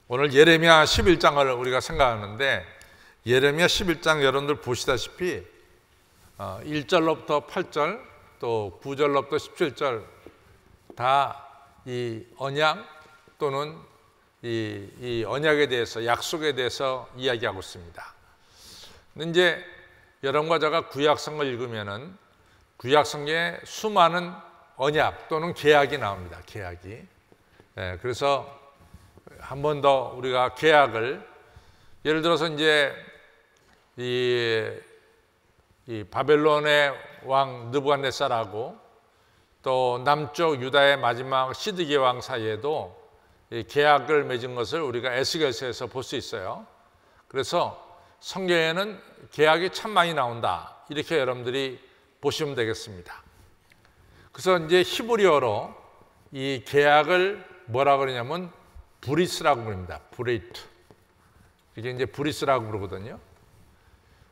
오늘 예레미야 11장을 우리가 생각하는데, 예레미야 11장 여러분들 보시다시피 1절로부터 8절 또 9절로부터 17절 다 이 언약 또는 이 언약에 대해서, 약속에 대해서 이야기하고 있습니다. 근데 이제 여러분과 제가 구약성경을 읽으면은 구약성경에 수많은 언약 또는 계약이 나옵니다. 계약이. 그래서 한 번 더 우리가 계약을, 예를 들어서 이제 이 바벨론의 왕 느부갓네살하고 또 남쪽 유다의 마지막 시드기 왕 사이에도 이 계약을 맺은 것을 우리가 에스겔서에서 볼 수 있어요. 그래서 성경에는 계약이 참 많이 나온다, 이렇게 여러분들이 보시면 되겠습니다. 그래서 이제 히브리어로 이 계약을 뭐라고 그러냐면 브리스라고 부릅니다. 브레이트. 이게 이제 브리스라고 부르거든요.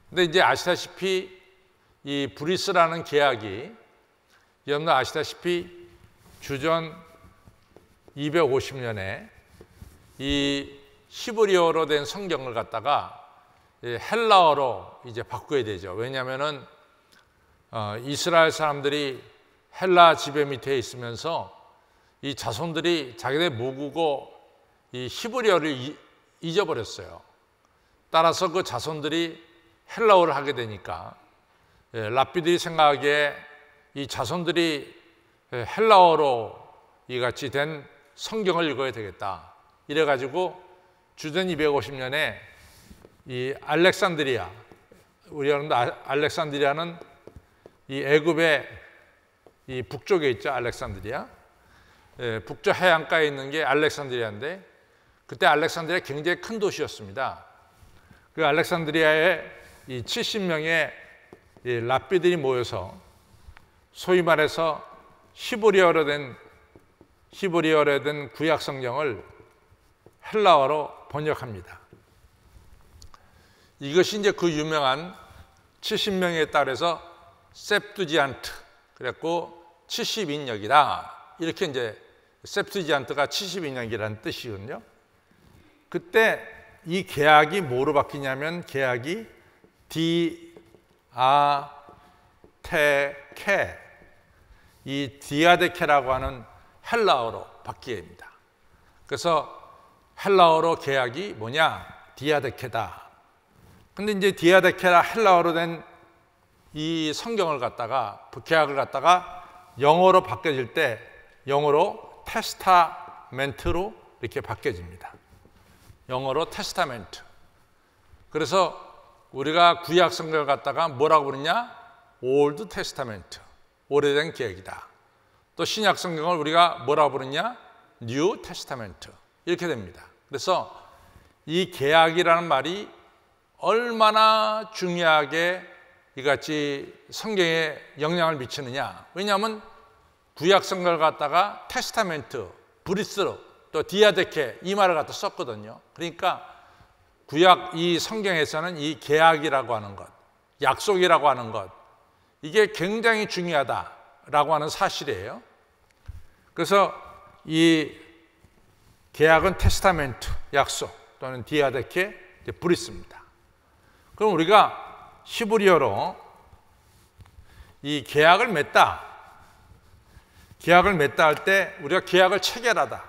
근데 이제 아시다시피 이 브리스라는 계약이, 여러분들 아시다시피 주전 250년에 이 히브리어로 된 성경을 갖다가 헬라어로 이제 바꿔야 되죠. 왜냐하면은 이스라엘 사람들이 헬라 지배 밑에 있으면서 이 자손들이 자기들 모국어 이 히브리어를 잊어버렸어요. 따라서 그 자손들이 헬라어를 하게 되니까 랍비들이 생각하기에 이 자손들이 헬라어로 이같이 된 성경을 읽어야 되겠다, 이래가지고 주전 250년에 이 알렉산드리아, 우리 여러분들 알렉산드리아는 이 애굽의 이 북쪽에 있죠. 알렉산드리아. 북쪽 해안가에 있는 게 알렉산드리아인데, 그때 알렉산드리아 굉장히 큰 도시였습니다. 그 알렉산드리아에 이 70명의 이 랍비들이 모여서 소위 말해서 히브리어로 된 구약 성경을 헬라어로 번역합니다. 이것이 이제 그 유명한 70명에 따라서 셉투지안트, 그랬고 70인역이다, 이렇게 이제 셉투지안트가 70인역이라는 뜻이거든요. 그때 이 계약이 뭐로 바뀌냐면, 계약이 디아데케, 이 디아데케라고 하는 헬라어로 바뀌게 됩니다. 그래서 헬라어로 계약이 뭐냐? 디아데케다. 근데 이제 디아데케라 헬라어로 된 이 성경을 갖다가, 계약을 갖다가 영어로 바뀌어질 때 영어로 테스타멘트로 이렇게 바뀌어집니다. 영어로 테스타멘트. 그래서 우리가 구약 성경을 갖다가 뭐라고 부르냐? 올드 테스타멘트, 오래된 계약이다. 또 신약 성경을 우리가 뭐라고 부르냐? 뉴 테스타멘트, 이렇게 됩니다. 그래서 이 계약이라는 말이 얼마나 중요하게 이같이 성경에 영향을 미치느냐. 왜냐하면 구약 성경을 갖다가 테스타멘트, 브리스로, 또 디아데케, 이 말을 갖다 썼거든요. 그러니까 구약 이 성경에서는 이 계약이라고 하는 것, 약속이라고 하는 것, 이게 굉장히 중요하다라고 하는 사실이에요. 그래서 이 계약은 테스타멘트, 약속, 또는 디아데케, 브리스입니다. 그럼 우리가 히브리어로 이 계약을 맺다 할 때, 우리가 계약을 체결하다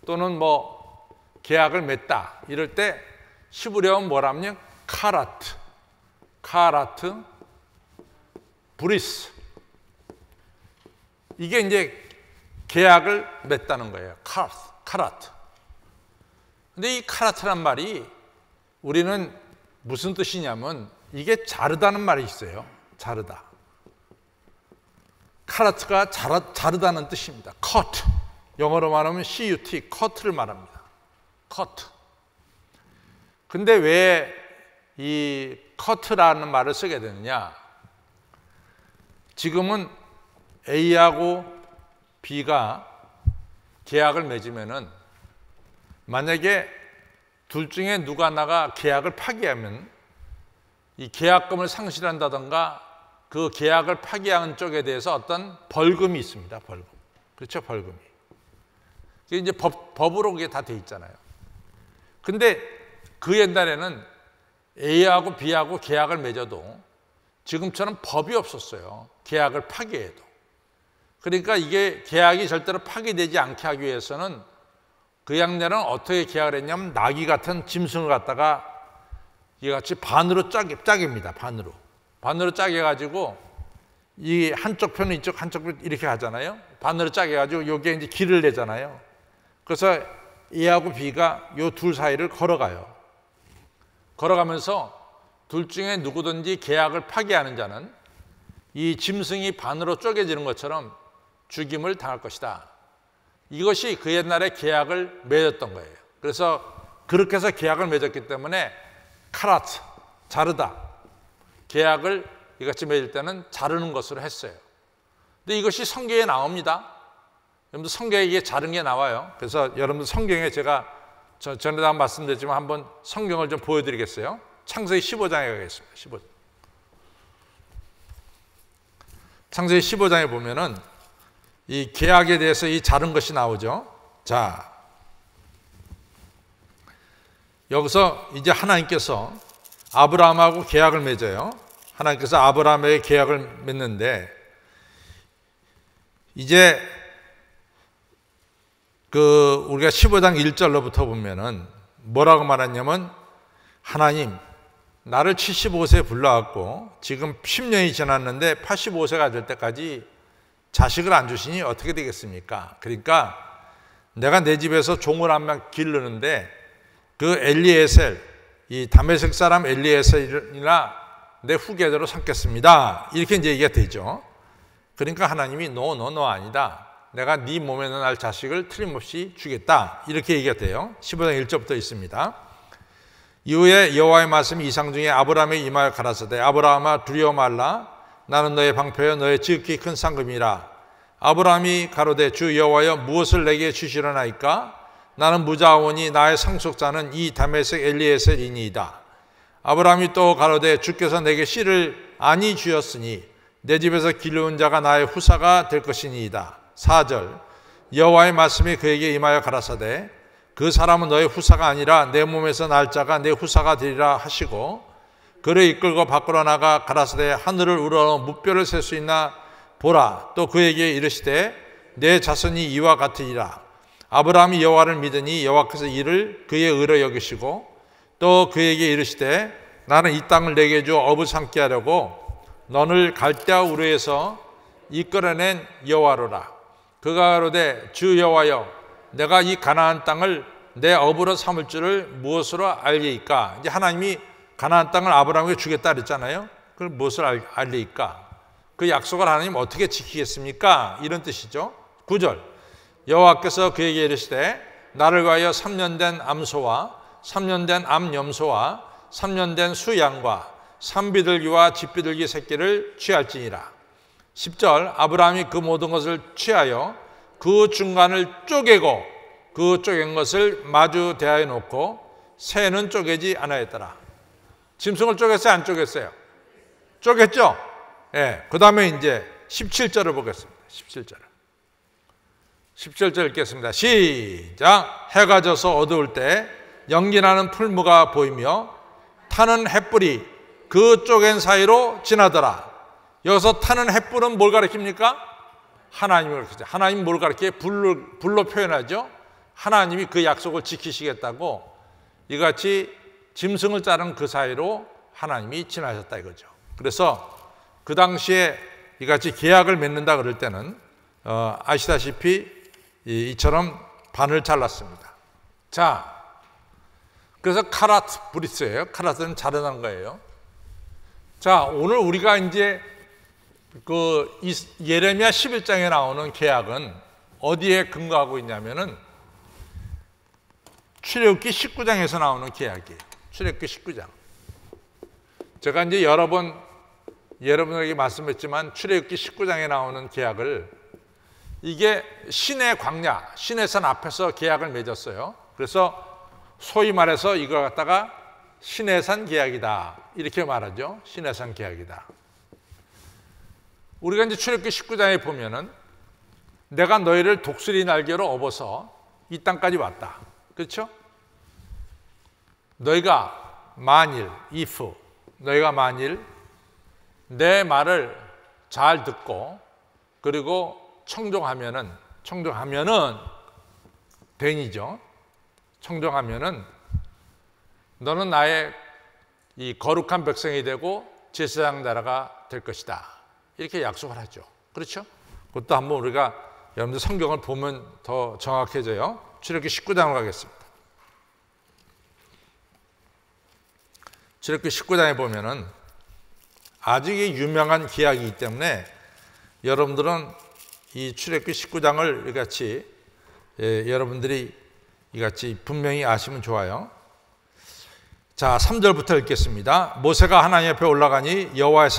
또는 뭐 계약을 맺다 이럴 때 히브리어는 뭐라면 카라트, 브리스, 이게 이제 계약을 맺다는 거예요. 카라트. 근데 이 카라트란 말이 우리는 무슨 뜻이냐면, 이게 자르다는 말이 있어요. 자르다. 카라트가 자르다는 뜻입니다. cut. 영어로 말하면 cut, cut를 말합니다. cut. 근데 왜 이 cut라는 말을 쓰게 되느냐? 지금은 A하고 B가 계약을 맺으면은, 만약에 둘 중에 누가 하나가 계약을 파기하면 이 계약금을 상실한다든가 그 계약을 파기한 쪽에 대해서 어떤 벌금이 있습니다. 벌금. 그렇죠, 벌금이. 이게 이제 법으로 그게 다 돼 있잖아요. 근데 그 옛날에는 A하고 B하고 계약을 맺어도 지금처럼 법이 없었어요. 계약을 파기해도. 그러니까 이게 계약이 절대로 파기되지 않게 하기 위해서는 그 양날은 어떻게 계약을 했냐면 나귀 같은 짐승을 갖다가 이같이 반으로 짜깁니다. 반으로 짜개가지고 이 한쪽 편은 이쪽, 한쪽 편은 이렇게 하잖아요. 반으로 짜개가지고 여기에 이제 길을 내잖아요. 그래서 A하고 B가 요 둘 사이를 걸어가요. 걸어가면서 둘 중에 누구든지 계약을 파기하는 자는 이 짐승이 반으로 쪼개지는 것처럼 죽임을 당할 것이다. 이것이 그 옛날에 계약을 맺었던 거예요. 그래서 그렇게 해서 계약을 맺었기 때문에 카라트, 자르다. 계약을 이같이 맺을 때는 자르는 것으로 했어요. 근데 이것이 성경에 나옵니다. 여러분들 성경에 이게 자른 게 나와요. 그래서 여러분들 성경에 제가 전에도 한번 말씀드렸지만 한번 성경을 좀 보여드리겠어요. 창세기 15장에 가겠습니다. 15장. 창세기 15장에 보면은 이 계약에 대해서 이 자른 것이 나오죠. 자, 여기서 이제 하나님께서 아브라함하고 계약을 맺어요. 하나님께서 아브라함에게 계약을 맺는데 이제 우리가 15장 1절로부터 보면은 뭐라고 말했냐면 하나님 나를 75세에 불러왔고 지금 10년이 지났는데 85세가 될 때까지 자식을 안 주시니 어떻게 되겠습니까? 그러니까 내가 내 집에서 종을 한 명 기르는데 그 엘리에셀, 이 다메섹 사람 엘리에셀이나 내 후계자로 삼겠습니다. 이렇게 이제 얘기가 되죠. 그러니까 하나님이 너 아니다. 내가 네 몸에 넣을 자식을 틀림없이 주겠다. 이렇게 얘기가 돼요. 15장 1절부터 있습니다. 이후에 여호와의 말씀이 이상 중에 아브라함의 이마에 가라사대 아브라함아 두려워 말라. 나는 너의 방패여 너의 지극히 큰 상급이라. 아브라함이 가로되 주 여호와여 무엇을 내게 주시려나이까? 나는 무자오니 나의 상속자는 이 다메섹 엘리에셀이니이다. 아브라함이 또 가로되 주께서 내게 씨를 아니 주었으니 내 집에서 기르는 자가 나의 후사가 될 것이니이다. 4절 여호와의 말씀이 그에게 임하여 가라사대 그 사람은 너의 후사가 아니라 내 몸에서 날 자가 내 후사가 되리라 하시고 그를 이끌고 밖으로 나가 가라사대 하늘을 우러러 무뼈를 셀 수 있나 보라. 또 그에게 이르시되 내 자손이 이와 같으리라. 아브라함이 여호와를 믿으니 여호와께서 이를 그의 의로 여기시고 또 그에게 이르시되 나는 이 땅을 내게 주어 업을 삼게 하려고 너를 갈대아 우르에서 이끌어낸 여호와로라. 그가 가로되 주 여호와여 내가 이 가나안 땅을 내 업으로 삼을 줄을 무엇으로 알리이까? 이제 하나님이 가나안 땅을 아브라함에게 주겠다 그랬잖아요. 그걸 무엇을 알리이까? 그 약속을 하나님 어떻게 지키겠습니까? 이런 뜻이죠. 9절 여호와께서 그에게 이르시되 나를 위하여 3년 된 암소와 3년 된 암염소와 3년 된 수양과 산비둘기와 집비둘기 새끼를 취할지니라. 10절 아브라함이 그 모든 것을 취하여 그 중간을 쪼개고 그 쪼갠 것을 마주 대하여 놓고 새는 쪼개지 않았더라. 짐승을 쪼갰어요? 안 쪼갰어요? 쪼갰죠? 예. 그 다음에 이제 17절을 보겠습니다. 17절 읽겠습니다. 시작. 해가 져서 어두울 때 연기나는 풀무가 보이며 타는 햇불이 그 쪼갠 사이로 지나더라. 여기서 타는 햇불은 뭘 가리킵니까? 하나님을 가리키죠. 하나님 뭘 가리켜요? 불로 표현하죠. 하나님이 그 약속을 지키시겠다고 이같이 짐승을 자른 그 사이로 하나님이 지나셨다 이거죠. 그래서 그 당시에 이같이 계약을 맺는다 그럴 때는 아시다시피 이처럼 반을 잘랐습니다. 자, 그래서 카라트 브리스예요. 카라트는 자르는 거예요. 자, 오늘 우리가 이제 그 예레미야 11장에 나오는 계약은 어디에 근거하고 있냐면은 출애굽기 19장에서 나오는 계약이에요. 출애굽기 19장. 제가 이제 여러 번 여러분에게 말씀했지만 출애굽기 19장에 나오는 계약을 이게 신의 광야, 신의 산 앞에서 계약을 맺었어요. 그래서 소위 말해서 이걸 갖다가 신의 산 계약이다 이렇게 말하죠. 신의 산 계약이다. 우리가 이제 출애굽기 19장에 보면은 내가 너희를 독수리 날개로 업어서 이 땅까지 왔다. 그렇죠? 너희가 만일, if, 너희가 만일 내 말을 잘 듣고 그리고 청종하면은 된이죠. 청종하면은 너는 나의 이 거룩한 백성이 되고 제사장 나라가 될 것이다. 이렇게 약속을 하죠. 그렇죠? 그것도 한번 우리가 여러분들 성경을 보면 더 정확해져요. 출애굽기 19장으로 가겠습니다. 출애굽기 19장에 보면은 아주 유명한 기약이기 때문에 여러분들은 이 출애굽기 19장을 이같이 여러분들이 이같이 분명히 아시면 좋아요. 자, 3절부터 읽겠습니다. 모세가 하나님 앞에 올라가니 여호와의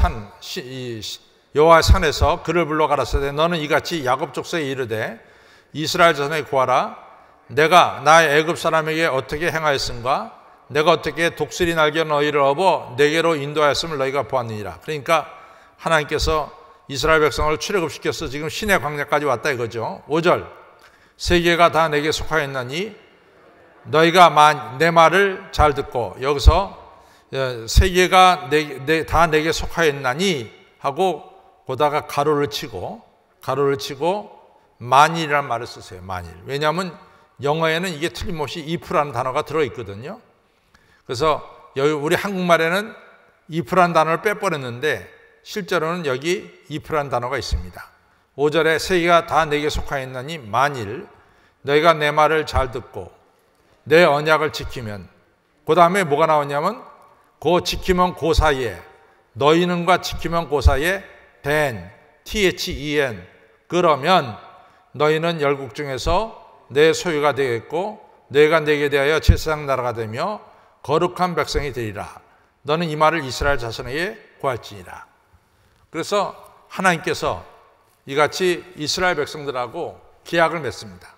산에서 그를 불러 가라사대 너는 이같이 야곱 족속에 이르되 이스라엘 자손에 구하라. 내가 나의 애굽 사람에게 어떻게 행하였은가? 내가 어떻게 독수리 날개 너희를 업어 내게로 인도하였음을 너희가 보았느니라. 그러니까 하나님께서 이스라엘 백성을 출애굽시켜서 지금 시내 광야까지 왔다 이거죠. 5절 세계가 다 내게 속하였나니 너희가 내 말을 잘 듣고, 여기서 세계가 다 내게 속하였나니 하고 보다가 가로를 치고 만일이라는 말을 쓰세요. 만일. 왜냐하면 영어에는 이게 틀림없이 if라는 단어가 들어있거든요. 그래서 여기 우리 한국말에는 if라는 단어를 빼버렸는데 실제로는 여기 if라는 단어가 있습니다. 5절에 세계가 다 내게 속하였나니 만일 너희가 내 말을 잘 듣고 내 언약을 지키면, 그 다음에 뭐가 나오냐면 지키면 그 사이에, 너희는과 지키면 그 사이에 THEN, 그러면 너희는 열국 중에서 내 소유가 되겠고 너희가 내게 대하여 제사장 나라가 되며 거룩한 백성이 되리라. 너는 이 말을 이스라엘 자손에게 구할지니라. 그래서 하나님께서 이같이 이스라엘 백성들하고 계약을 맺습니다.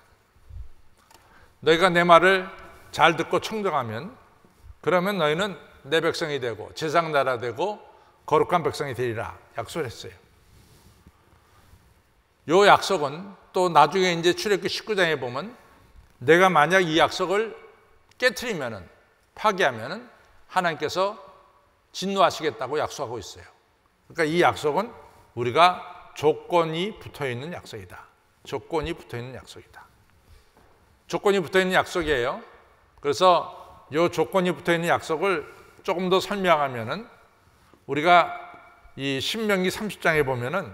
너희가 내 말을 잘 듣고 청정하면, 그러면 너희는 내 백성이 되고 제사장 나라 되고 거룩한 백성이 되리라 약속을 했어요. 이 약속은 또 나중에 이제 출애굽기 19장에 보면 내가 만약 이 약속을 깨트리면은, 파기하면은 하나님께서 진노하시겠다고 약속하고 있어요. 그러니까 이 약속은 우리가 조건이 붙어 있는 약속이다. 조건이 붙어 있는 약속이다. 조건이 붙어 있는 약속이에요. 그래서 이 조건이 붙어 있는 약속을 조금 더 설명하면은 우리가 이 신명기 30장에 보면은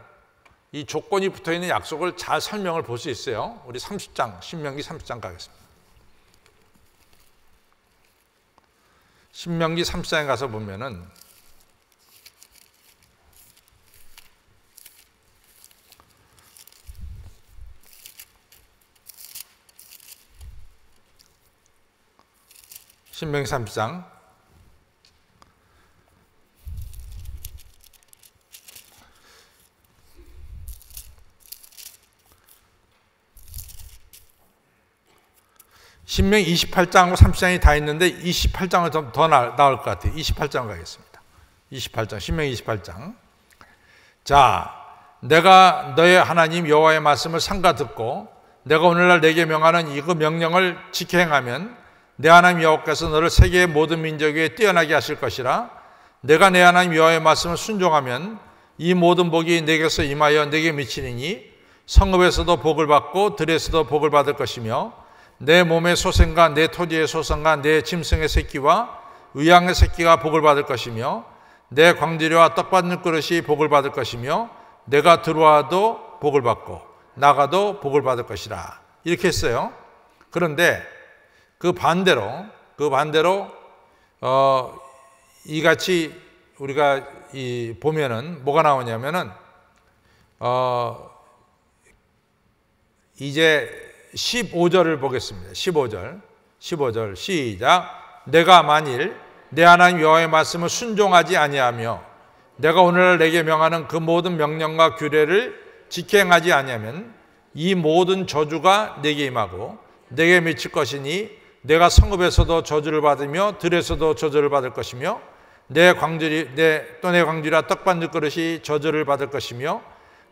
이 조건이 붙어 있는 약속을 잘 설명을 볼 수 있어요. 우리 30장, 신명기 30장 가겠습니다. 신명기 30장에 가서 보면은 신명기 30장 신명기 28장하고 30장이 다 있는데 28장은 좀 더 나올 것 같아요. 28장 가겠습니다. 28장, 신명기 28장. 자, 내가 너의 하나님 여호와의 말씀을 삼가 듣고 내가 오늘날 내게 명하는 이 그 명령을 지켜 행하면 내 하나님 여호와께서 너를 세계의 모든 민족 위에 뛰어나게 하실 것이라. 내가 내 하나님 여호와의 말씀을 순종하면 이 모든 복이 내게서 임하여 내게 미치리니 성읍에서도 복을 받고 들에서도 복을 받을 것이며 내 몸의 소생과 내 토지의 소생과 내 짐승의 새끼와 의양의 새끼가 복을 받을 것이며 내 광주리와 떡 받는 그릇이 복을 받을 것이며 내가 들어와도 복을 받고 나가도 복을 받을 것이라. 이렇게 했어요. 그런데 그 반대로 이같이 우리가 보면은 뭐가 나오냐면은 이제 15절을 보겠습니다. 15절 시작. 내가 만일 내 하나님 여호와의 말씀을 순종하지 아니하며 내가 오늘날 내게 명하는 그 모든 명령과 규례를 지켜 행하지 아니하면 이 모든 저주가 내게 임하고 내게 미칠 것이니 내가 성읍에서도 저주를 받으며 들에서도 저주를 받을 것이며 내 광주리와 떡 받는 그릇이 저주를 받을 것이며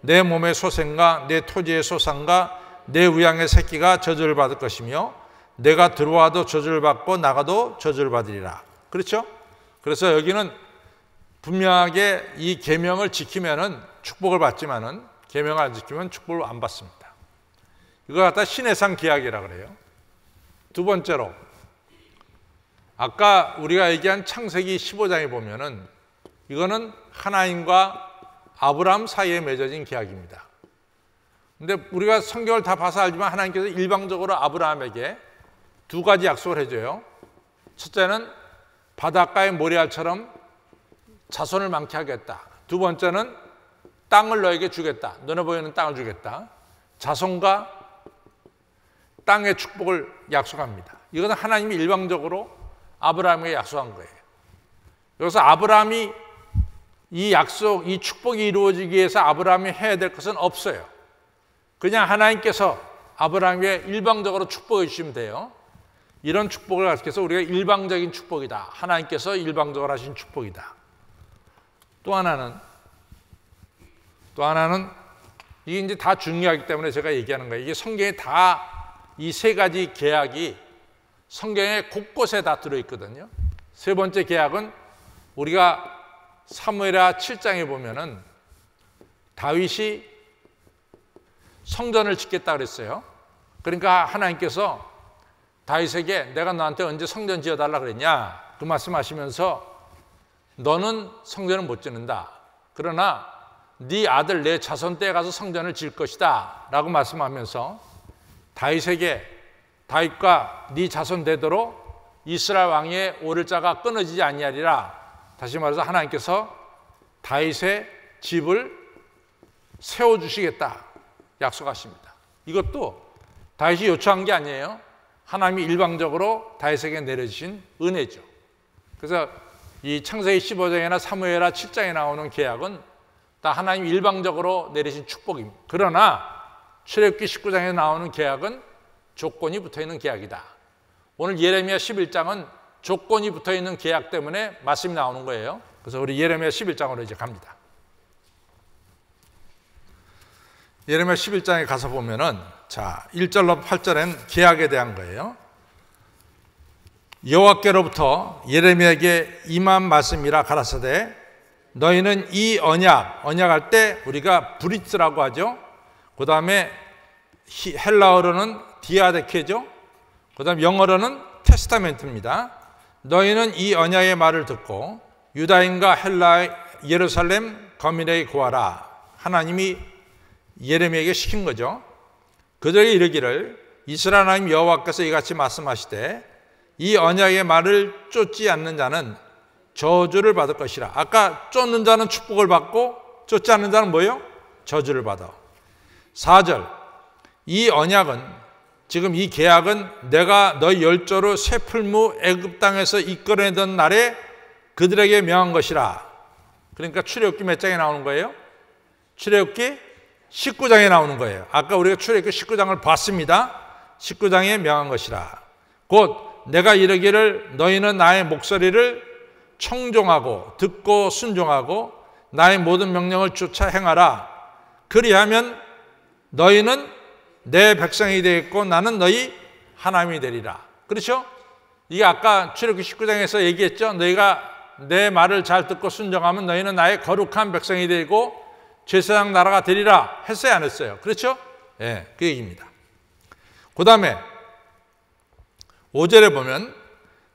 내 몸의 소생과 내 토지의 소산과 내 우양의 새끼가 저주를 받을 것이며 내가 들어와도 저주를 받고 나가도 저주를 받으리라. 그렇죠? 그래서 여기는 분명하게 이 계명을 지키면은 축복을 받지만은 계명을 안 지키면 축복을 안 받습니다. 이거 갖다 신해상 계약이라 그래요. 두 번째로 아까 우리가 얘기한 창세기 15장에 보면은 이거는 하나님과 아브라함 사이에 맺어진 계약입니다. 근데 우리가 성경을 다 봐서 알지만 하나님께서 일방적으로 아브라함에게 두 가지 약속을 해줘요. 첫째는 바닷가의 모래알처럼 자손을 많게 하겠다. 두 번째는 땅을 너에게 주겠다. 눈에 보이는 땅을 주겠다. 자손과 땅의 축복을 약속합니다. 이것은 하나님이 일방적으로 아브라함에게 약속한 거예요. 여기서 아브라함이 이 약속, 이 축복이 이루어지기 위해서 아브라함이 해야 될 것은 없어요. 그냥 하나님께서 아브라함에게 일방적으로 축복해 주시면 돼요. 이런 축복을 가르쳐서 우리가 일방적인 축복이다. 하나님께서 일방적으로 하신 축복이다. 또 하나는 이게 이제 다 중요하기 때문에 제가 얘기하는 거예요. 이게 성경에 다 이 세 가지 계약이 성경에 곳곳에 다 들어있거든요. 세 번째 계약은 우리가 사무엘하 7장에 보면은 다윗이 성전을 짓겠다 그랬어요. 그러니까 하나님께서 다윗에게 내가 너한테 언제 성전 지어달라 그랬냐? 그 말씀하시면서 너는 성전을 못 짓는다. 그러나 네 아들 내 자손 때에 가서 성전을 지을 것이다 라고 말씀하면서 다윗과 네 자손 되도록 이스라엘 왕의 오를 자가 끊어지지 아니하리라. 다시 말해서 하나님께서 다윗의 집을 세워주시겠다 약속하십니다. 이것도 다윗이 요청한 게 아니에요. 하나님이 일방적으로 다윗에게 내려주신 은혜죠. 그래서 이 창세기 15장이나 사무엘하 7장에 나오는 계약은 다 하나님이 일방적으로 내리신 축복입니다. 그러나 출애굽기 19장에 나오는 계약은 조건이 붙어있는 계약이다. 오늘 예레미야 11장은 조건이 붙어있는 계약 때문에 말씀이 나오는 거예요. 그래서 우리 예레미야 11장으로 이제 갑니다. 예레미야 11장에 가서 보면은 자 1절로 8절엔 계약에 대한 거예요. 여호와께로부터 예레미야에게 임한 말씀이라 가라사대 너희는 이 언약할 때 우리가 브리트라고 하죠. 그 다음에 헬라어로는 디아데케죠. 그 다음 영어로는 테스타멘트입니다. 너희는 이 언약의 말을 듣고 유다인과 헬라 예루살렘 거민에게 구하라. 하나님이 예레미야에게 시킨 거죠. 그들에게 이르기를 이스라엘 하나님 여호와께서 이같이 말씀하시되 이 언약의 말을 쫓지 않는 자는 저주를 받을 것이라. 아까 쫓는 자는 축복을 받고 쫓지 않는 자는 뭐예요? 저주를 받아. 4절 이 언약은 지금 이 계약은 내가 너희 열조로 새 풀무 애굽 땅에서 이끌어내던 날에 그들에게 명한 것이라. 그러니까 출애굽기 몇 장에 나오는 거예요? 출애굽기 19장에 나오는 거예요. 아까 우리가 출애굽기 19장을 봤습니다. 19장에 명한 것이라. 곧 내가 이르기를 너희는 나의 목소리를 청종하고 듣고 순종하고 나의 모든 명령을 쫓아 행하라. 그리하면 너희는 내 백성이 되겠고 나는 너희 하나님이 되리라. 그렇죠? 이게 아까 출애굽기 19장에서 얘기했죠. 너희가 내 말을 잘 듣고 순종하면 너희는 나의 거룩한 백성이 되고 제사장 나라가 되리라. 했어요, 안 했어요? 그렇죠? 예, 그 얘기입니다. 그 다음에 5절에 보면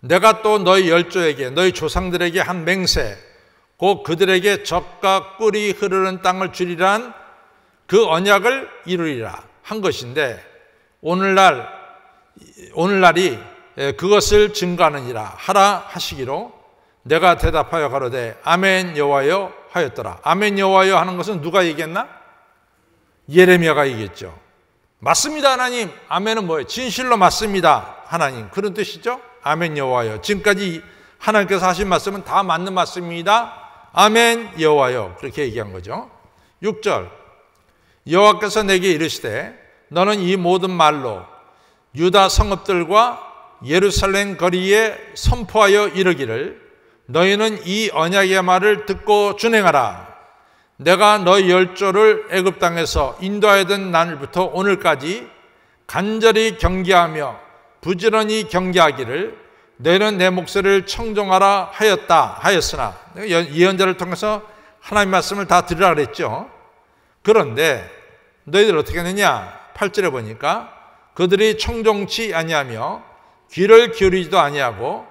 내가 또 너희 열조에게 너희 조상들에게 한 맹세 곧 그들에게 젖과 꿀이 흐르는 땅을 주리란 그 언약을 이루리라 한 것인데 오늘날이 그것을 증거하느니라 하라 하시기로 내가 대답하여 가로되 아멘 여호와여 하였더라. 아멘 여호와여 하는 것은 누가 얘기했나? 예레미야가 얘기했죠. 맞습니다 하나님. 아멘은 뭐예요? 진실로 맞습니다 하나님. 그런 뜻이죠. 아멘 여호와여. 지금까지 하나님께서 하신 말씀은 다 맞는 말씀입니다. 아멘 여호와여. 그렇게 얘기한 거죠. 6절 여호와께서 내게 이르시되 너는 이 모든 말로 유다 성읍들과 예루살렘 거리에 선포하여 이르기를 너희는 이 언약의 말을 듣고 준행하라. 내가 너희 열조를 애굽 땅에서 인도하던 날부터 오늘까지 간절히 경계하며 부지런히 경계하기를 너희는 내 목소리를 청종하라 하였으나 예언자를 통해서 하나님의 말씀을 다 들으라 그랬죠. 그런데 너희들 어떻게 했느냐? 8절에 보니까 그들이 청종치 아니하며 귀를 기울이지도 아니하고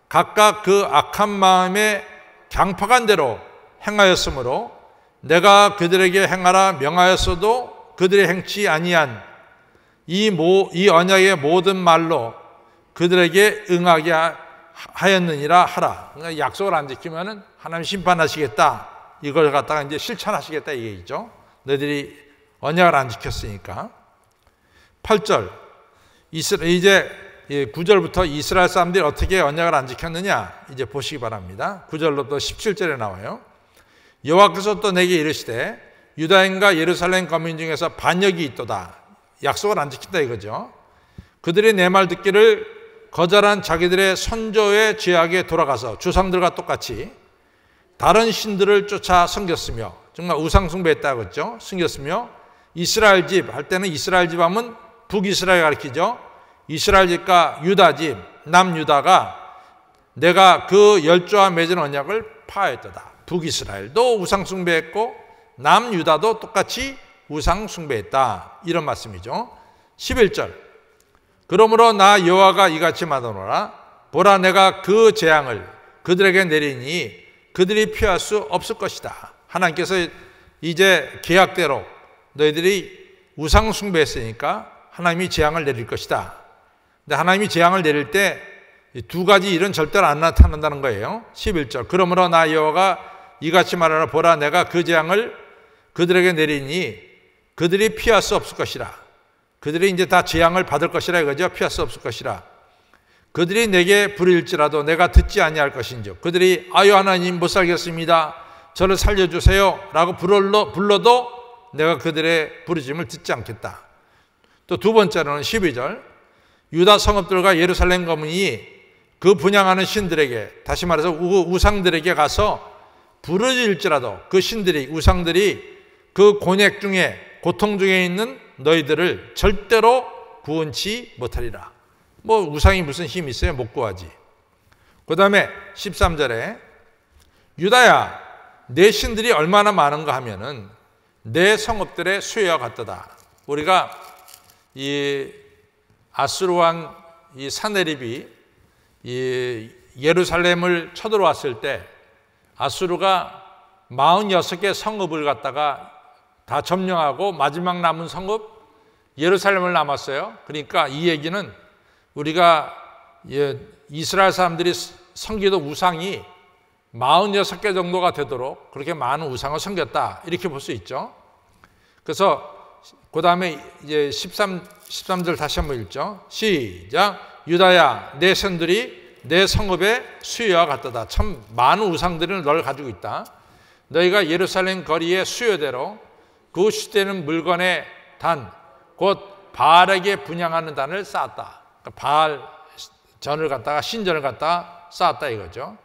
각각 그 악한 마음에 강팍한 대로 행하였으므로 내가 그들에게 행하라 명하였어도 그들이 행치 아니한 이 언약의 모든 말로 그들에게 응하게 하였느니라 하라. 그러니까 약속을 안 지키면은 하나님 심판하시겠다. 이걸 갖다가 이제 실천하시겠다 이 얘기죠. 너희들이 언약을 안 지켰으니까. 8절 이제 9절부터 이스라엘 사람들이 어떻게 언약을 안 지켰느냐 이제 보시기 바랍니다. 9절로부터 17절에 나와요. 여호와께서 또 내게 이르시되 유다인과 예루살렘 거민 중에서 반역이 있도다. 약속을 안 지킨다 이거죠. 그들이 내 말 듣기를 거절한 자기들의 선조의 죄악에 돌아가서 주상들과 똑같이 다른 신들을 쫓아 섬겼으며, 정말 우상 숭배했다 그랬죠. 섬겼으며 이스라엘 집 할 때는 이스라엘 집 하면 북이스라엘 가리키죠. 이스라엘 집과 유다 집 남유다가 내가 그 열조와 맺은 언약을 파하였도다. 북이스라엘도 우상 숭배했고 남유다도 똑같이 우상 숭배했다. 이런 말씀이죠. 11절 그러므로 나 여호와가 이같이 말하노라. 보라 내가 그 재앙을 그들에게 내리니 그들이 피할 수 없을 것이다. 하나님께서 이제 계약대로 너희들이 우상 숭배했으니까 하나님이 재앙을 내릴 것이다. 근데 하나님이 재앙을 내릴 때 두 가지 일은 절대로 안 나타난다는 거예요. 11절 그러므로 나 여호와가 이같이 말하노라. 보라 내가 그 재앙을 그들에게 내리니 그들이 피할 수 없을 것이라. 그들이 이제 다 재앙을 받을 것이라 이거죠. 피할 수 없을 것이라. 그들이 내게 부를지라도 내가 듣지 아니할 것인즉 그들이 아유 하나님 못 살겠습니다. 저를 살려주세요 라고 불러도 내가 그들의 부르짖음을 듣지 않겠다. 또 두 번째로는 12절 유다 성읍들과 예루살렘 거민이 그 분향하는 신들에게, 다시 말해서 우상들에게 가서 부르짖을지라도 그 신들이, 우상들이 그 곤액 중에, 고통 중에 있는 너희들을 절대로 구원치 못하리라. 뭐 우상이 무슨 힘이 있어요? 못 구하지. 그 다음에 13절에 유다야 내 신들이 얼마나 많은가 하면은 내 성읍들의 수요와 같도다. 우리가 이 아수르 왕 이 사네립이 이 예루살렘을 쳐들어왔을 때 아수르가 46개 성읍을 갖다가 다 점령하고 마지막 남은 성읍 예루살렘을 남았어요. 그러니까 이 얘기는 우리가 이스라엘 사람들이 섬기던 우상이 46개 정도가 되도록 그렇게 많은 우상을 섬겼다. 이렇게 볼 수 있죠. 그래서 그 다음에 이제 13절 다시 한번 읽죠. 시작. 유다야 내 선들이 내 성읍의 수요와 같도다. 참 많은 우상들을 널 가지고 있다. 너희가 예루살렘 거리의 수요대로 그 수되는 물건의 단, 곧 바알에게 분향하는 단을 쌓았다. 그러니까 바알 전을 갖다가 신전을 갖다가 쌓았다 이거죠.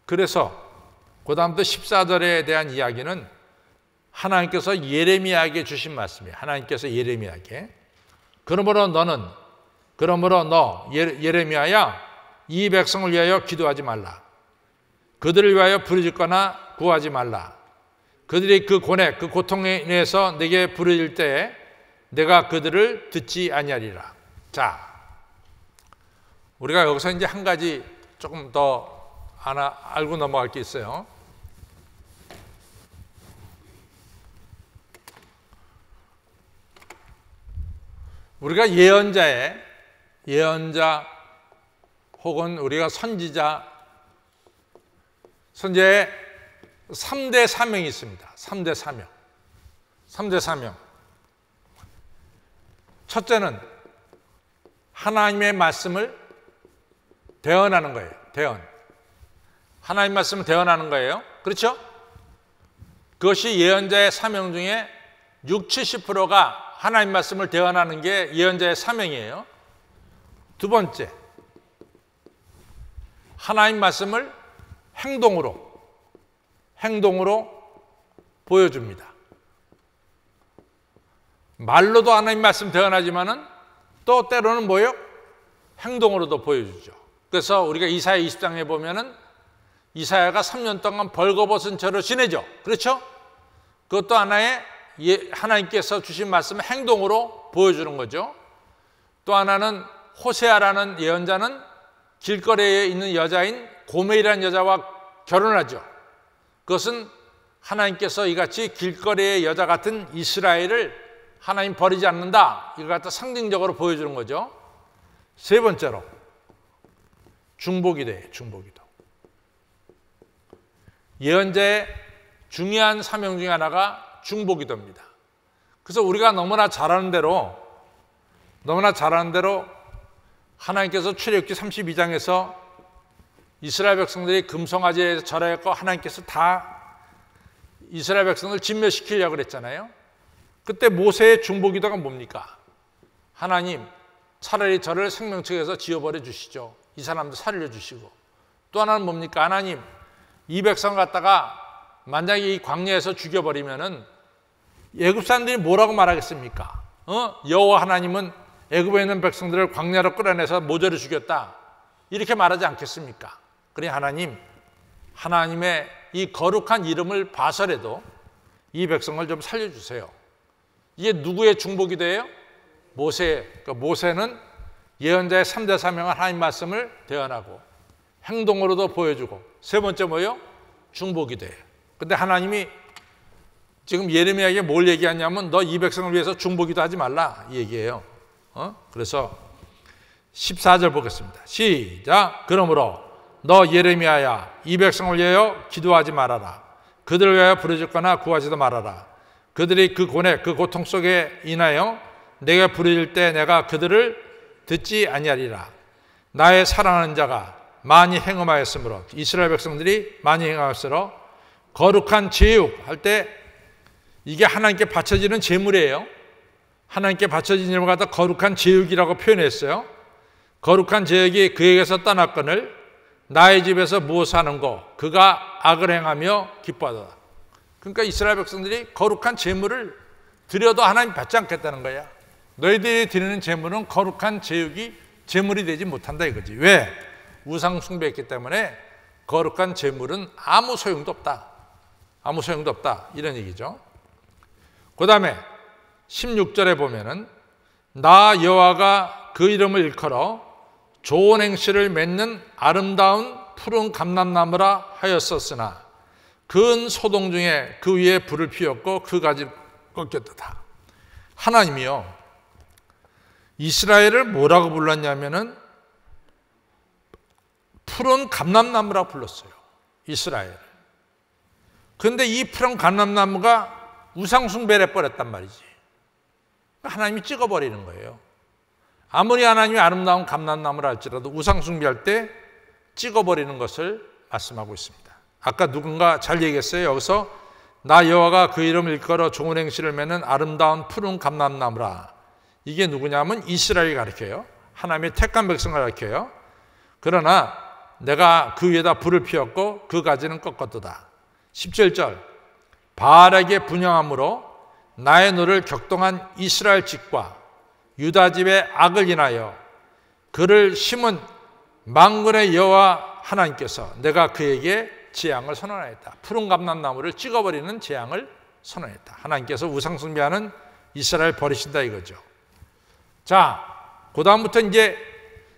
그래서 그 다음부터 14절에 대한 이야기는 하나님께서 예레미야에게 주신 말씀이에요. 하나님께서 예레미야에게 그러므로 너 예레미야야 이 백성을 위하여 기도하지 말라. 그들을 위하여 부르짖거나 구하지 말라. 그들이 그 고뇌, 그 고통에 인해서 내게 부르짖을 때에 내가 그들을 듣지 아니하리라. 자, 우리가 여기서 이제 한 가지 조금 더 하나 알고 넘어갈 게 있어요. 우리가 예언자 혹은 우리가 선지자의 3대 사명이 있습니다. 3대 사명. 3대 사명. 첫째는 하나님의 말씀을 대언하는 거예요. 대언. 하나님 말씀을 대언하는 거예요. 그렇죠? 그것이 예언자의 사명 중에 60, 70%가 하나님 말씀을 대언하는 게 예언자의 사명이에요. 두 번째, 하나님 말씀을 행동으로 보여줍니다. 말로도 하나님 말씀 대언하지만은 또 때로는 뭐예요? 행동으로도 보여주죠. 그래서 우리가 이사야 20장에 보면은 이사야가 3년 동안 벌거벗은 죄로 지내죠. 그렇죠? 그것도 하나의 하나님께서 주신 말씀을 행동으로 보여주는 거죠. 또 하나는 호세아라는 예언자는 길거리에 있는 여자인 고멜이라는 여자와 결혼하죠. 그것은 하나님께서 이같이 길거리의 여자 같은 이스라엘을 하나님 버리지 않는다, 이걸 갖다 상징적으로 보여주는 거죠. 세 번째로 중보기도예요. 중보기도. 예언자의 중요한 사명 중에 하나가 중보기도입니다. 그래서 우리가 너무나 잘 아는 대로 하나님께서 출애굽기 32장에서 이스라엘 백성들이 금송아지에 절하였고 하나님께서 다 이스라엘 백성을 진멸시키려고 그랬잖아요. 그때 모세의 중보기도가 뭡니까? 하나님, 차라리 저를 생명책에서 지워버려 주시죠. 이 사람도 살려주시고. 또 하나는 뭡니까? 하나님, 이 백성 갖다가 만약에 이 광야에서 죽여버리면은 애굽 사람들이 뭐라고 말하겠습니까? 여호와 하나님은 애굽에 있는 백성들을 광야로 끌어내서 모조리 죽였다, 이렇게 말하지 않겠습니까? 그래, 하나님, 하나님의 이 거룩한 이름을 봐서라도 이 백성을 좀 살려주세요. 이게 누구의 중보기도예요? 모세. 그러니까 모세는 예언자의 3대 사명을 하나님 말씀을 대언하고 행동으로도 보여주고, 세 번째 뭐예요? 중보기도예요. 근데 하나님이 지금 예레미야에게 뭘 얘기하냐면 너 이 백성을 위해서 중보기도 하지 말라, 이 얘기예요. 그래서 14절 보겠습니다. 시작. 그러므로 너 예레미야야, 이 백성을 위하여 기도하지 말아라. 그들을 위하여 부르짖거나 구하지도 말아라. 그들이 그 고뇌, 그 고통 속에 인하여 내가 부르짖을 때 내가 그들을 듣지 아니하리라. 나의 사랑하는 자가 많이 행음하였으므로, 이스라엘 백성들이 많이 행하였으므로 거룩한 제육 할 때 이게 하나님께 바쳐지는 제물이에요. 하나님께 바쳐진 제물 갖다 거룩한 제육이라고 표현했어요. 거룩한 제육이 그에게서 떠났거늘 나의 집에서 무엇 하는 거 그가 악을 행하며 기뻐하더라. 그러니까 이스라엘 백성들이 거룩한 제물을 드려도 하나님 받지 않겠다는 거야. 너희들이 드리는 제물은 거룩한 제육이 제물이 되지 못한다 이거지. 왜? 우상 숭배했기 때문에 거룩한 제물은 아무 소용도 없다. 아무 소용도 없다, 이런 얘기죠. 그 다음에 16절에 보면은 나 여호와가 그 이름을 일컬어 좋은 행실을 맺는 아름다운 푸른 감람나무라 하였었으나 그은 소동 중에 그 위에 불을 피웠고 그 가지를 꺾였도다. 하나님이요, 이스라엘을 뭐라고 불렀냐면은 푸른 감람나무라고 불렀어요, 이스라엘. 그런데 이 푸른 감람나무가 우상숭배를 해버렸단 말이지. 하나님이 찍어버리는 거예요. 아무리 하나님이 아름다운 감람나무라 할지라도 우상숭배할 때 찍어버리는 것을 말씀하고 있습니다. 아까 누군가 잘 얘기했어요. 여기서 나 여호와가 그 이름을 일컬어 좋은 행실을 맺는 아름다운 푸른 감람나무라. 이게 누구냐면 이스라엘이 가르쳐요. 하나님의 택한 백성을 가르쳐요. 그러나 내가 그 위에다 불을 피웠고 그 가지는 꺾었도다. 17절 바알에게 분향함으로 나의 노를 격동한 이스라엘 집과 유다 집의 악을 인하여 그를 심은 만군의 여호와 하나님께서 내가 그에게 재앙을 선언하였다. 푸른 감람나무를 찍어버리는 재앙을 선언했다. 하나님께서 우상숭배하는 이스라엘 버리신다 이거죠. 자, 그 다음부터 이제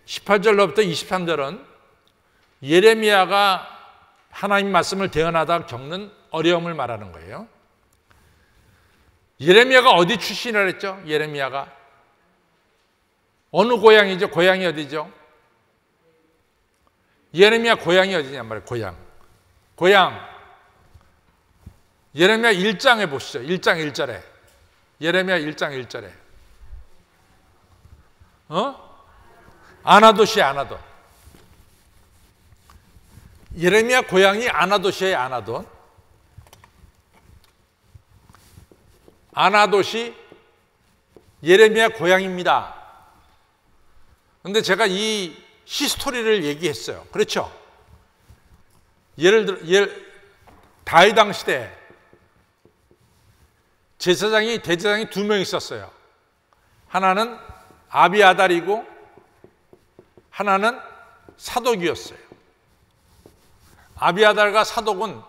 18절로부터 23절은 예레미야가 하나님 말씀을 대언하다 겪는 어려움을 말하는 거예요. 예레미야가 어디 출신이라 했죠? 예레미야가 어느 고향이죠? 고향이 어디죠? 예레미야 고향이 어디냐 말이에요. 고향. 예레미야 1장에 보시죠. 1장 1절에. 예레미야 1장 1절에. 아나돗이에요, 아나돗. 예레미야 고향이 아나돗이에요, 아나돗. 아나돗이 예레미야 고향입니다. 그런데 제가 이 히스토리를 얘기했어요. 그렇죠? 예를 들어 다윗왕 시대 대제사장이 2명 있었어요. 하나는 아비아달이고 하나는 사독이었어요. 아비아달과 사독은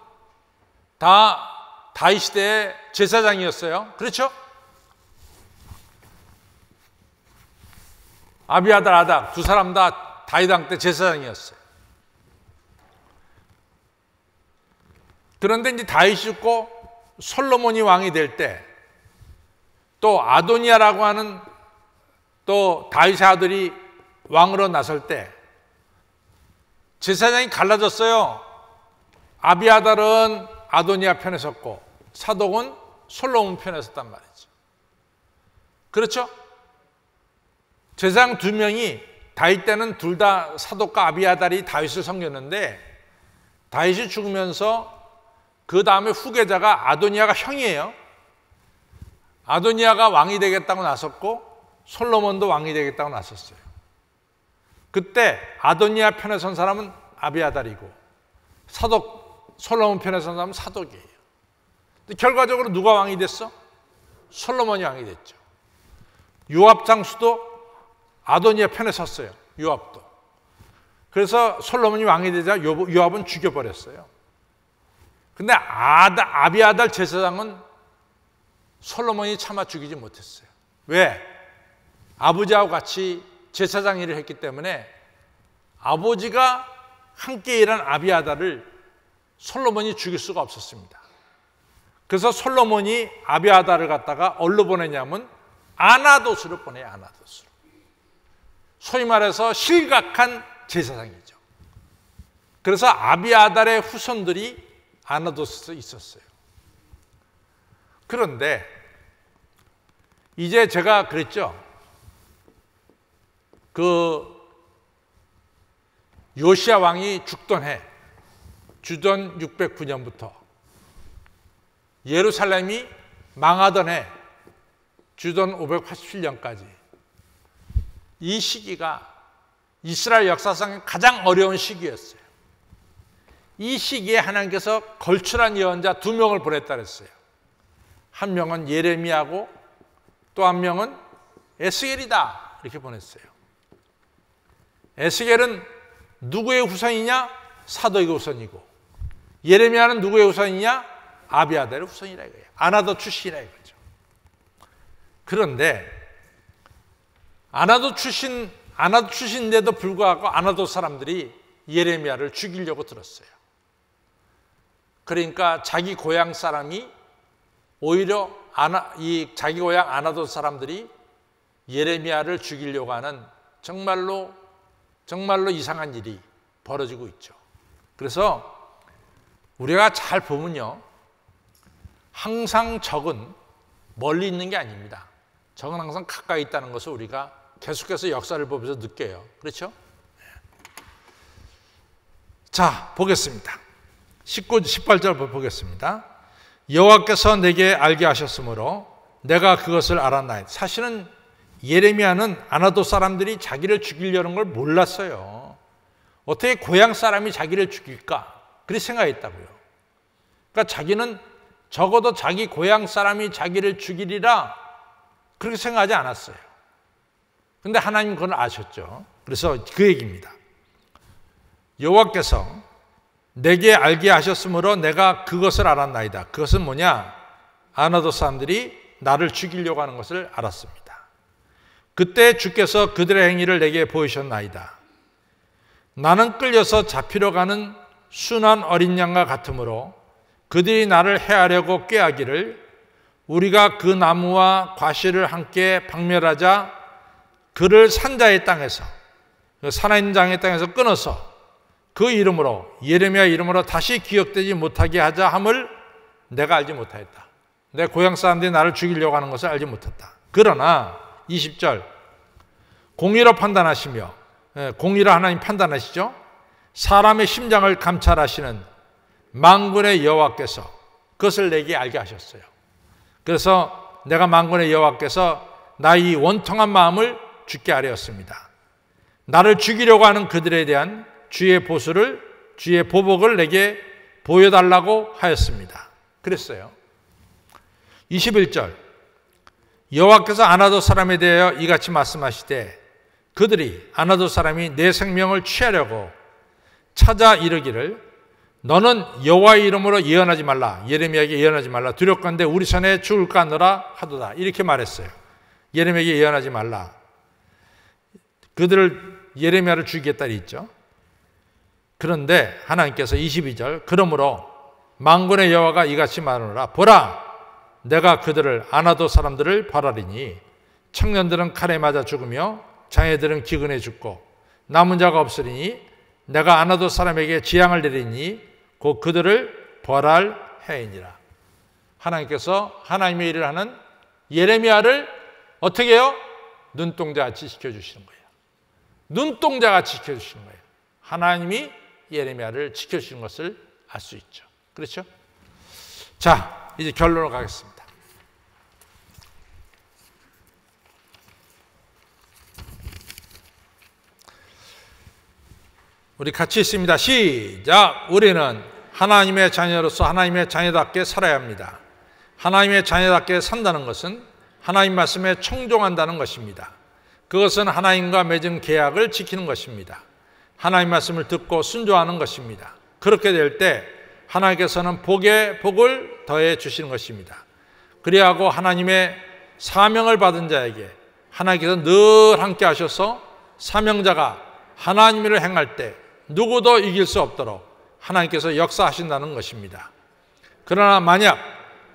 다 다윗 시대의 제사장이었어요. 그렇죠? 아비아달, 아닥 두 사람 다 다윗 왕 때 제사장이었어요. 그런데 이제 다윗이 죽고 솔로몬이 왕이 될 때 또 아도니아라고 하는 또 다윗의 아들이 왕으로 나설 때 제사장이 갈라졌어요. 아비아달은 아도니아 편에 섰고 사독은 솔로몬 편에 섰단 말이죠. 그렇죠? 제사장 두 명이 다윗 때는 둘 다 사독과 아비아달이 다윗을 섬겼는데 다윗이 죽으면서 그 다음에 후계자가 아도니아가 형이에요. 아도니아가 왕이 되겠다고 나섰고 솔로몬도 왕이 되겠다고 나섰어요. 그때 아도니아 편에 선 사람은 아비아달이고 솔로몬 편에 선 사람은 사독이에요. 근데 결과적으로 누가 왕이 됐어? 솔로몬이 왕이 됐죠. 요압 장수도 아도니아 편에 섰어요. 요압도. 그래서 솔로몬이 왕이 되자 요압은 죽여버렸어요. 근데 아비아달 제사장은 솔로몬이 차마 죽이지 못했어요. 왜? 아버지하고 같이 제사장 일을 했기 때문에 아버지가 함께 일한 아비아달을 솔로몬이 죽일 수가 없었습니다. 그래서 솔로몬이 아비아달을 갖다가 어디로 보내냐면 아나돗으로 보내요. 아나돗으로. 소위 말해서 실각한 제사장이죠. 그래서 아비아달의 후손들이 아나돗에 있었어요. 그런데 이제 제가 그랬죠. 요시야 왕이 죽던 해, 주전 609년부터 예루살렘이 망하던 해, 주전 587년까지 이 시기가 이스라엘 역사상 가장 어려운 시기였어요. 이 시기에 하나님께서 걸출한 예언자 두 명을 보냈다 그랬어요. 한 명은 예레미야고 또 한 명은 에스겔이다 이렇게 보냈어요. 에스겔은 누구의 후손이냐? 사독의 후손이고 예레미야는 누구의 후손이냐? 아비아달의 후손이라 이거예요. 아나돗 출신이라 이거죠. 그런데 아나돗 출신인데도 불구하고 아나돗 사람들이 예레미야를 죽이려고 들었어요. 그러니까 자기 고향 사람이 오히려 자기 고향 아나돗 사람들이 예레미야를 죽이려고 하는 정말로 이상한 일이 벌어지고 있죠. 그래서 우리가 잘 보면요, 항상 적은 멀리 있는 게 아닙니다. 적은 항상 가까이 있다는 것을 우리가 계속해서 역사를 보면서 느껴요. 그렇죠? 자, 보겠습니다. 18절 보겠습니다. 여호와께서 내게 알게 하셨으므로 내가 그것을 알았나이다. 사실은 예레미야는 아나돗 사람들이 자기를 죽이려는 걸 몰랐어요. 어떻게 고향 사람이 자기를 죽일까? 그렇게 생각했다고요. 그러니까 자기는 적어도 자기 고향 사람이 자기를 죽이리라 그렇게 생각하지 않았어요. 그런데 하나님 그걸 아셨죠. 그래서 그 얘기입니다. 여호와께서 내게 알게 하셨으므로 내가 그것을 알았나이다. 그것은 뭐냐? 아나돗 사람들이 나를 죽이려고 하는 것을 알았습니다. 그때 주께서 그들의 행위를 내게 보이셨나이다. 나는 끌려서 잡히러 가는 순한 어린 양과 같으므로 그들이 나를 해하려고 꾀하기를 우리가 그 나무와 과실을 함께 박멸하자 그를 산자의 땅에서 살아있는 장의 땅에서 끊어서 그 이름으로 예레미야 이름으로 다시 기억되지 못하게 하자 함을 내가 알지 못하였다. 내 고향 사람들이 나를 죽이려고 하는 것을 알지 못했다. 그러나 20절 공의로 판단하시며 공의로 하나님 판단하시죠. 사람의 심장을 감찰하시는 만군의 여호와께서 그것을 내게 알게 하셨어요. 그래서 내가 만군의 여호와께서 나의 원통한 마음을 주께 아뢰었습니다. 나를 죽이려고 하는 그들에 대한 주의 보복을 내게 보여달라고 하였습니다. 그랬어요. 21절 여호와께서 아나돗 사람에 대하여 이같이 말씀하시되 그들이 아나도 사람이 내 생명을 취하려고 찾아 이르기를 너는 여호와의 이름으로 예언하지 말라. 예레미야에게 예언하지 말라. 두렵건대 우리 손에 죽을까 하노라 하도다. 이렇게 말했어요. 예레미야에게 예언하지 말라. 그들을 예레미야를 죽이겠다 했죠. 그런데 하나님께서 22절 그러므로 만군의 여호와가 이같이 말하노라. 보라 내가 그들을 아나도 사람들을 벌하리니 청년들은 칼에 맞아 죽으며 장애들은 기근에 죽고 남은 자가 없으리니 내가 아나도 사람에게 재앙을 내리니 곧 그들을 벌할 해이니라. 하나님께서 하나님의 일을 하는 예레미야를 어떻게 해요? 눈동자같이 지켜주시는 거예요. 눈동자같이 지켜주시는 거예요. 하나님이 예레미야를 지켜주시는 것을 알 수 있죠. 그렇죠? 자, 이제 결론으로 가겠습니다. 우리 같이 있습니다. 시작! 우리는 하나님의 자녀로서 하나님의 자녀답게 살아야 합니다. 하나님의 자녀답게 산다는 것은 하나님 말씀에 청종한다는 것입니다. 그것은 하나님과 맺은 계약을 지키는 것입니다. 하나님 말씀을 듣고 순종하는 것입니다. 그렇게 될 때 하나님께서는 복에 복을 더해 주시는 것입니다. 그리하고 하나님의 사명을 받은 자에게 하나님께서 늘 함께 하셔서 사명자가 하나님을 행할 때 누구도 이길 수 없도록 하나님께서 역사하신다는 것입니다. 그러나 만약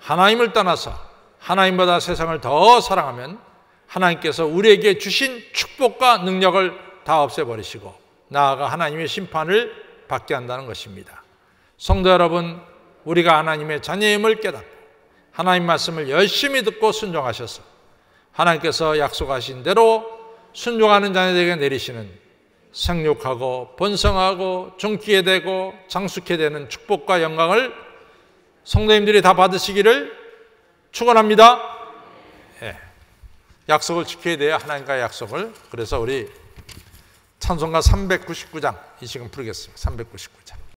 하나님을 떠나서 하나님보다 세상을 더 사랑하면 하나님께서 우리에게 주신 축복과 능력을 다 없애버리시고 나아가 하나님의 심판을 받게 한다는 것입니다. 성도 여러분, 우리가 하나님의 자녀임을 깨닫고 하나님 말씀을 열심히 듣고 순종하셔서 하나님께서 약속하신 대로 순종하는 자녀들에게 내리시는 생육하고 번성하고 존귀해 되고 장수케 되는 축복과 영광을 성도님들이 다 받으시기를 축원합니다. 예. 약속을 지켜야 돼요. 하나님과의 약속을. 그래서 우리 찬송가 399장 이 시간 부르겠습니다. 399장.